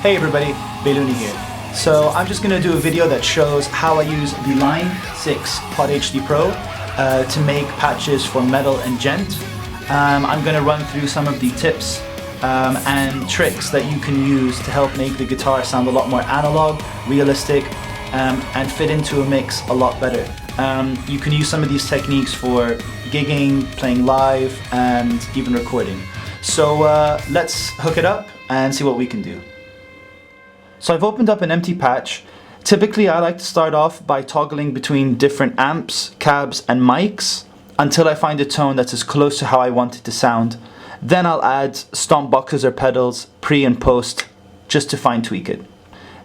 Hey everybody, Beluni here. So I'm just going to do a video that shows how I use the Line6 POD HDPro to make patches for metal and djent. I'm going to run through some of the tips and tricks that you can use to help make the guitar sound a lot more analog, realistic, and fit into a mix a lot better. You can use some of these techniques for gigging, playing live, and even recording. So let's hook it up and see what we can do. So I've opened up an empty patch. Typically I like to start off by toggling between different amps, cabs and mics until I find a tone that's as close to how I want it to sound. Then I'll add stomp boxes or pedals pre and post just to fine tweak it.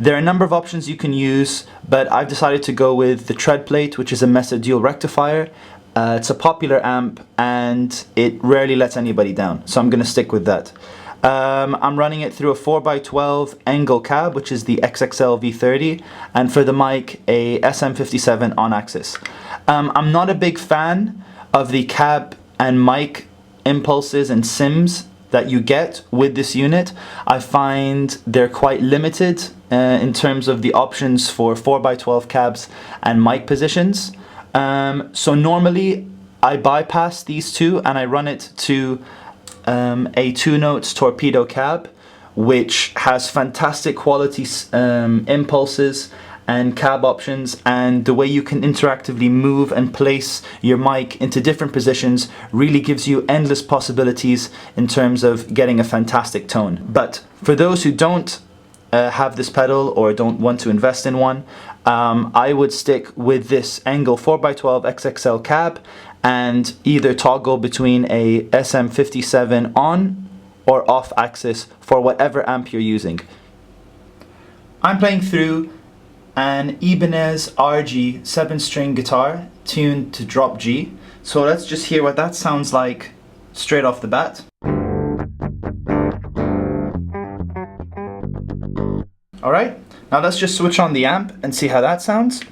There are a number of options you can use, but I've decided to go with the TREBLE, which is a Mesa dual rectifier. It's a popular amp and it rarely lets anybody down, so I'm going to stick with that. I'm running it through a 4x12 Engel cab, which is the XXL V30, and for the mic a SM57 on axis. I'm not a big fan of the cab and mic impulses and sims that you get with this unit. I find they're quite limited in terms of the options for 4x12 cabs and mic positions. So normally I bypass these two and I run it to a 2-notes torpedo cab, which has fantastic quality impulses and cab options, and the way you can interactively move and place your mic into different positions really gives you endless possibilities in terms of getting a fantastic tone. But for those who don't have this pedal or don't want to invest in one, I would stick with this Engel 4x12 XXL cab and either toggle between a SM57 on or off axis for whatever amp you're using. I'm playing through an Ibanez RG 7-string guitar tuned to drop G, so let's just hear what that sounds like straight off the bat. Alright, now let's just switch on the amp and see how that sounds.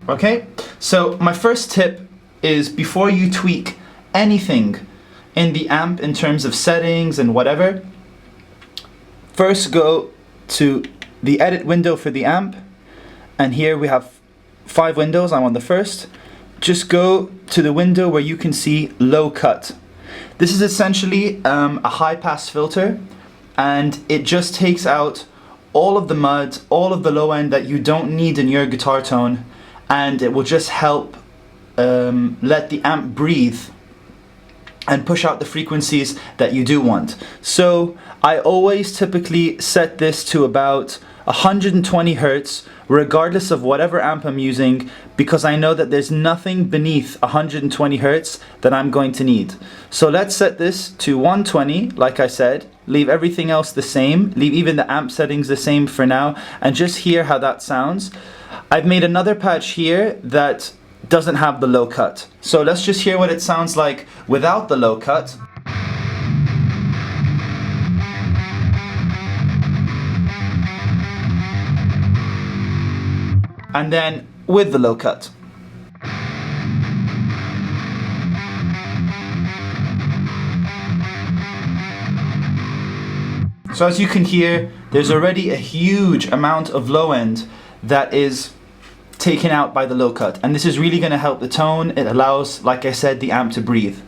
Okay, so my first tip is before you tweak anything in the amp in terms of settings and whatever, first go to the edit window for the amp, and here we have 5 windows. I'm on the first. Just go to the window where you can see low cut. This is essentially a high pass filter, and it just takes out all of the mud, all of the low end that you don't need in your guitar tone, and it will just help let the amp breathe and push out the frequencies that you do want. So I always typically set this to about 120 Hertz regardless of whatever amp I'm using, because I know that there's nothing beneath 120 Hertz that I'm going to need. So let's set this to 120 like I said, leave everything else the same, leave even the amp settings the same for now, and just hear how that sounds. I've made another patch here that doesn't have the low cut. So let's just hear what it sounds like without the low cut. And then with the low cut. So as you can hear, there's already a huge amount of low end that is taken out by the low cut, and this is really going to help the tone. It allows, like I said, the amp to breathe.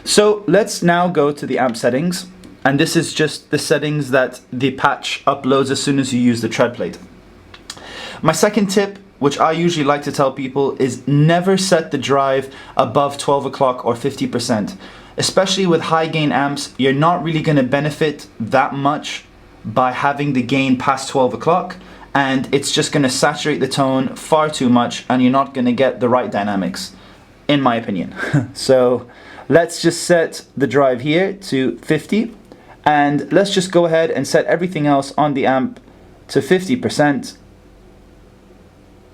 So let's now go to the amp settings, and this is just the settings that the patch uploads as soon as you use the TREBLE. My second tip, which I usually like to tell people, is never set the drive above 12 o'clock or 50%. Especially with high gain amps, you're not really going to benefit that much by having the gain past 12 o'clock, and it's just going to saturate the tone far too much and you're not going to get the right dynamics, in my opinion. So let's just set the drive here to 50, and let's just go ahead and set everything else on the amp to 50%.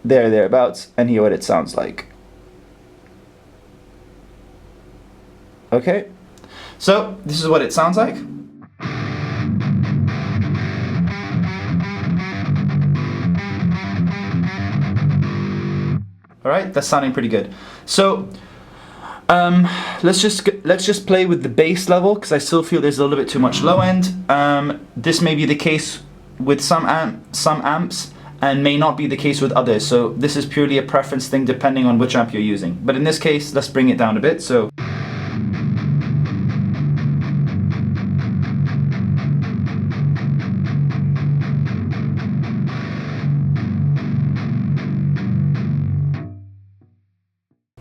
Thereabouts, and hear what it sounds like. Okay, so this is what it sounds like. Alright, that's sounding pretty good. So Let's just play with the bass level, because I still feel there's a little bit too much low end. This may be the case with some amps and may not be the case with others, so this is purely a preference thing depending on which amp you're using. But in this case, let's bring it down a bit. So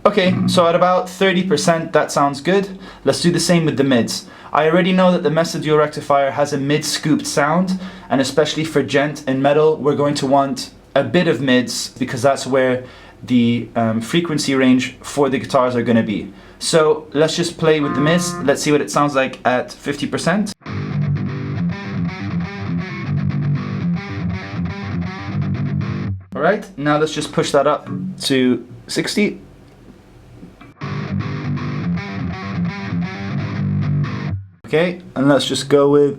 okay, so at about 30%, that sounds good. Let's do the same with the mids. I already know that the Mesa Dual Rectifier has a mid-scooped sound, and especially for djent and metal, we're going to want a bit of mids, because that's where the frequency range for the guitars are going to be. So let's just play with the mids. Let's see what it sounds like at 50%. Alright, now let's just push that up to 60. Okay, and let's just go with,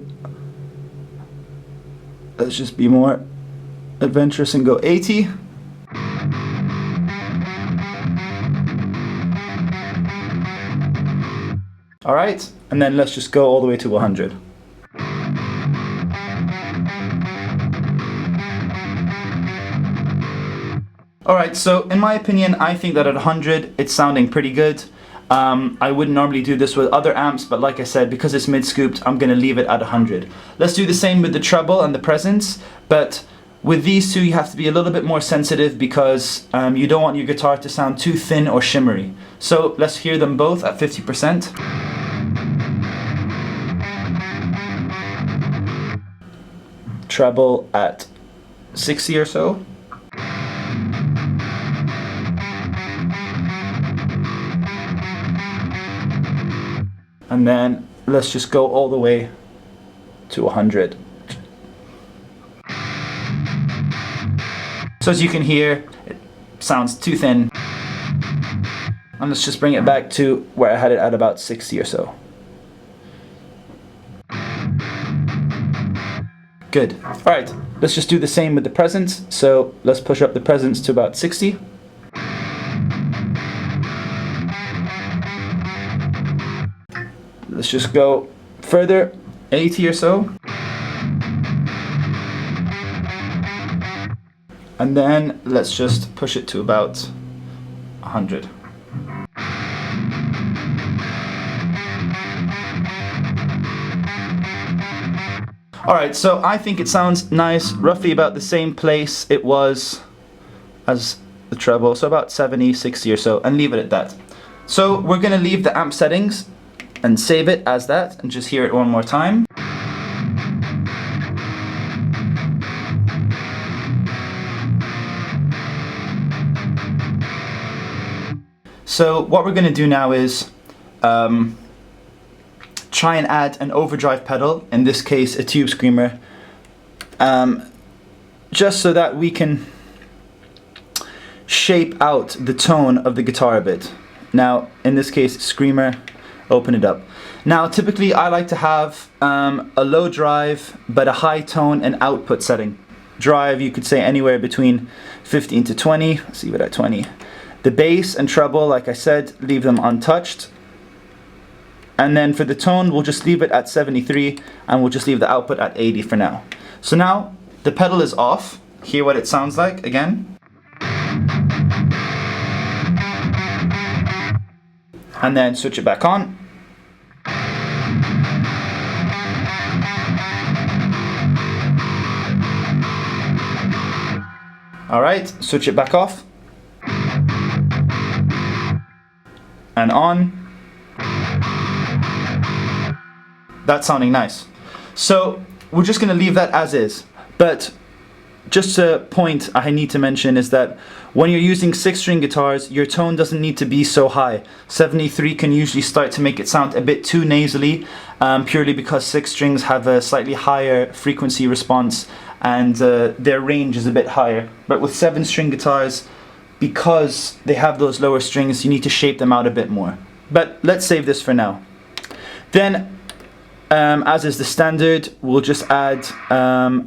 let's just be more adventurous and go 80. Alright, and then let's just go all the way to 100. Alright, so in my opinion, I think that at 100 it's sounding pretty good. I wouldn't normally do this with other amps, but like I said, because it's mid-scooped, I'm going to leave it at 100. Let's do the same with the treble and the presence, but with these two you have to be a little bit more sensitive, because you don't want your guitar to sound too thin or shimmery. So let's hear them both at 50%. Treble at 60 or so. And then let's just go all the way to 100. So as you can hear, it sounds too thin. And let's just bring it back to where I had it at about 60 or so. Good. Alright, let's just do the same with the presence. So let's push up the presence to about 60. Let's just go further, 80 or so. And then let's just push it to about 100. Alright, so I think it sounds nice, roughly about the same place it was as the treble, so about 70, 60 or so, and leave it at that. So we're going to leave the amp settings and save it as that, and just hear it one more time. So what we're going to do now is try and add an overdrive pedal, in this case a tube screamer, just so that we can shape out the tone of the guitar a bit. Now in this case, screamer, open it up. Now typically I like to have a low drive but a high tone and output setting. Drive, you could say anywhere between 15 to 20, let's leave it at 20. The bass and treble, like I said, leave them untouched. And then for the tone, we'll just leave it at 73, and we'll just leave the output at 80 for now. So now the pedal is off. Hear what it sounds like again. And then switch it back on. Alright, switch it back off. And on. That's sounding nice. So we're just going to leave that as is. But just a point I need to mention is that when you're using 6-string guitars, your tone doesn't need to be so high. 73 can usually start to make it sound a bit too nasally, purely because 6 strings have a slightly higher frequency response and their range is a bit higher. But with 7-string guitars, because they have those lower strings, you need to shape them out a bit more. But let's save this for now. Then, as is the standard, we'll just add a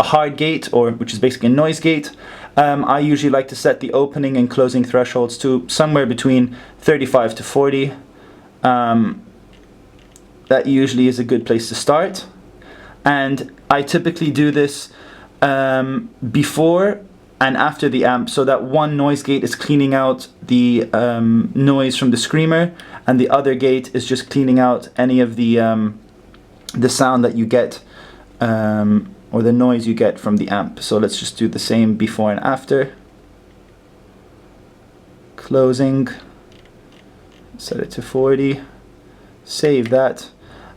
hard gate, or which is basically a noise gate. I usually like to set the opening and closing thresholds to somewhere between 35 to 40. That usually is a good place to start. And I typically do this before and after the amp, so that one noise gate is cleaning out the noise from the screamer, and the other gate is just cleaning out any of the sound that you get, or the noise you get from the amp. So let's just do the same before and after. Closing, set it to 40, save that,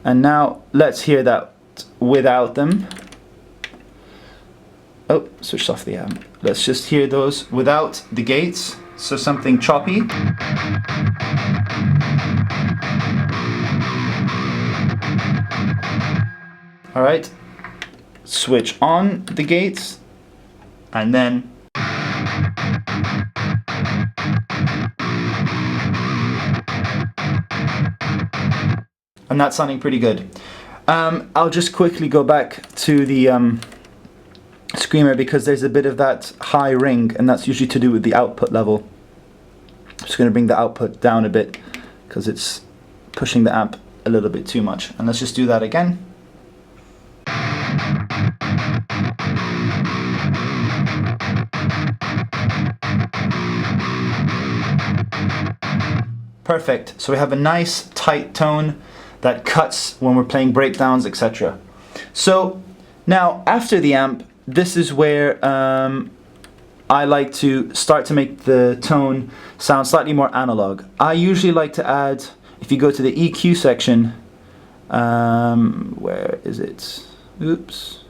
and now let's hear that without them. Oh, switched off the amp. Let's just hear those without the gates, so something choppy. All right, switch on the gates, and then and that's sounding pretty good. I'll just quickly go back to the screamer because there's a bit of that high ring, and that's usually to do with the output level. I'm just going to bring the output down a bit because it's pushing the amp a little bit too much. And let's just do that again. Perfect. So we have a nice tight tone that cuts when we're playing breakdowns, etc. So now after the amp, this is where I like to start to make the tone sound slightly more analog. I usually like to add, if you go to the EQ section, where is it? Oops.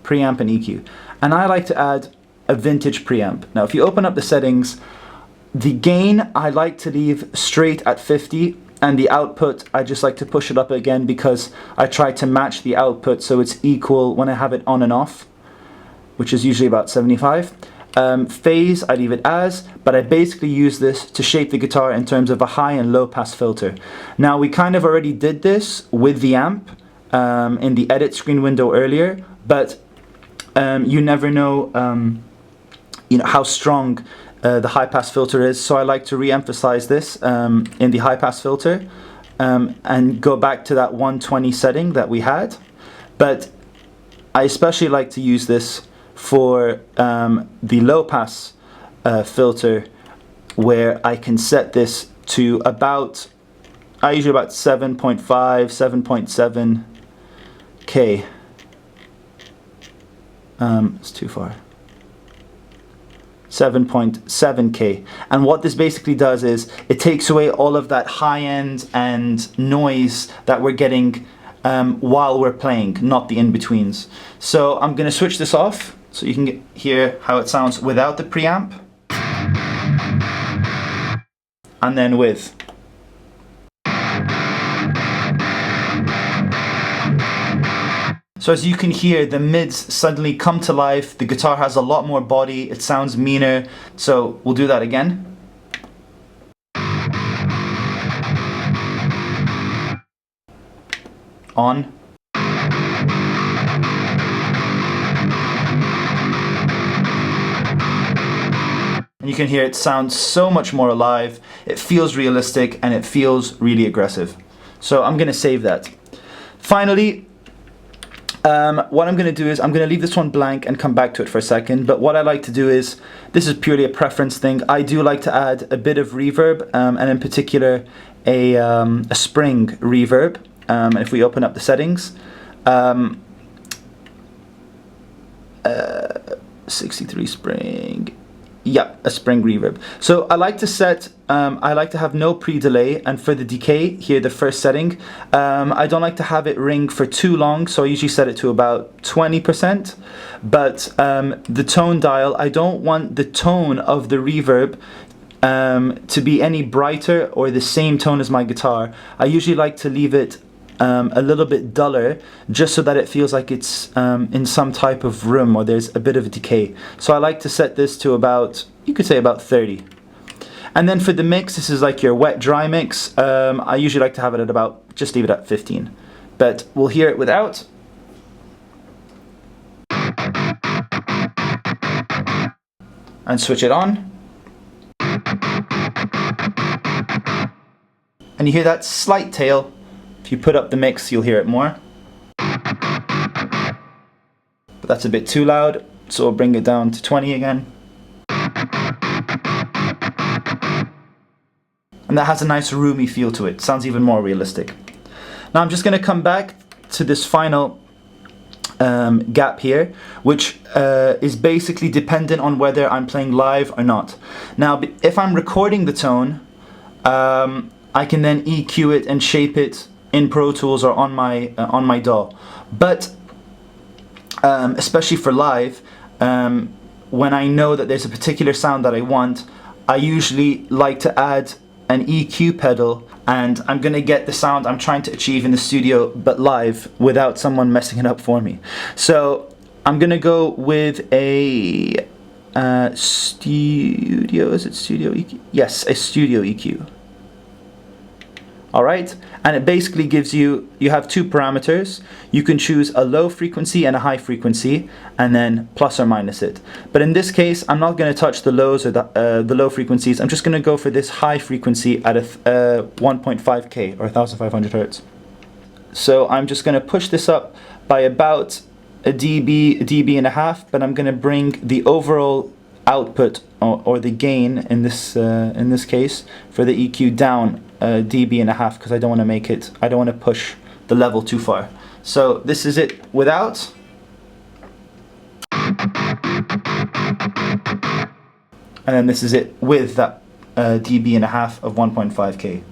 Preamp and EQ. And I like to add a vintage preamp. Now if you open up the settings, the gain I like to leave straight at 50, and the output I just like to push it up again because I try to match the output so it's equal when I have it on and off, which is usually about 75. Phase I leave it as, but I basically use this to shape the guitar in terms of a high and low pass filter. Now we kind of already did this with the amp in the edit screen window earlier, but you never know, how strong the high pass filter is, so I like to re-emphasize this in the high pass filter and go back to that 120 setting that we had. But I especially like to use this for the low pass filter, where I can set this to about, I usually about 7.5, 7.7 K. It's too far. 7.7K. And what this basically does is it takes away all of that high end and noise that we're getting while we're playing, not the in-betweens. So I'm going to switch this off so you can hear how it sounds without the preamp, and then with. So as you can hear, the mids suddenly come to life, the guitar has a lot more body, it sounds meaner. So we'll do that again. On. And you can hear it sounds so much more alive, it feels realistic, and it feels really aggressive. So I'm going to save that. Finally, what I'm going to do is I'm going to leave this one blank and come back to it for a second, but what I like to do is, this is purely a preference thing, I do like to add a bit of reverb, and in particular a spring reverb. And if we open up the settings, 63 spring, yeah, a spring reverb. So I like to set, I like to have no pre-delay, and for the decay, here the first setting, I don't like to have it ring for too long, so I usually set it to about 20%, but the tone dial, I don't want the tone of the reverb to be any brighter or the same tone as my guitar. I usually like to leave it a little bit duller, just so that it feels like it's in some type of room or there's a bit of a decay. So I like to set this to about, you could say about 30. And then for the mix, this is like your wet dry mix. I usually like to have it at about, just leave it at 15. But we'll hear it without. and switch it on. And you hear that slight tail. If you put up the mix, you'll hear it more. But that's a bit too loud, so we'll bring it down to 20 again. And that has a nice roomy feel to it. Sounds even more realistic. Now I'm just going to come back to this final gap here, which is basically dependent on whether I'm playing live or not. Now, if I'm recording the tone, I can then EQ it and shape it in Pro Tools or on my DAW. But especially for live, when I know that there's a particular sound that I want, I usually like to add an EQ pedal, and I'm gonna get the sound I'm trying to achieve in the studio but live without someone messing it up for me. So I'm gonna go with a studio, is it studio EQ? Yes, a studio EQ. Alright, and it basically gives you have two parameters. You can choose a low frequency and a high frequency, and then plus or minus it. But in this case, I'm not going to touch the lows or the low frequencies. I'm just going to go for this high frequency at a 1.5K or 1500 Hertz. So I'm just going to push this up by about a dB and a half, but I'm going to bring the overall output or the gain in this case for the EQ down a dB and a half, because I don't want to push the level too far. So this is it without. And then this is it with that dB and a half of 1.5K.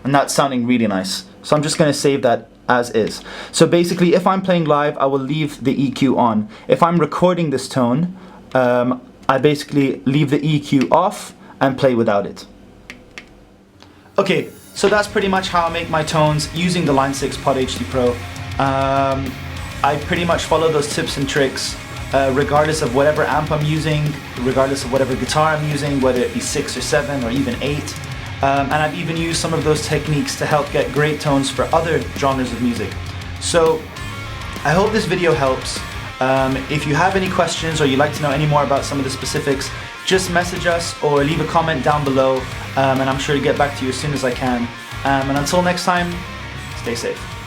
And that's sounding really nice. So I'm just going to save that as is. So basically, if I'm playing live, I will leave the EQ on. If I'm recording this tone, I basically leave the EQ off and play without it. Okay, so that's pretty much how I make my tones using the Line6 POD HDPro. I pretty much follow those tips and tricks regardless of whatever amp I'm using, regardless of whatever guitar I'm using, whether it be 6 or 7 or even 8. And I've even used some of those techniques to help get great tones for other genres of music. So I hope this video helps. If you have any questions or you'd like to know any more about some of the specifics, just message us or leave a comment down below, and I'm sure to get back to you as soon as I can. And until next time, stay safe.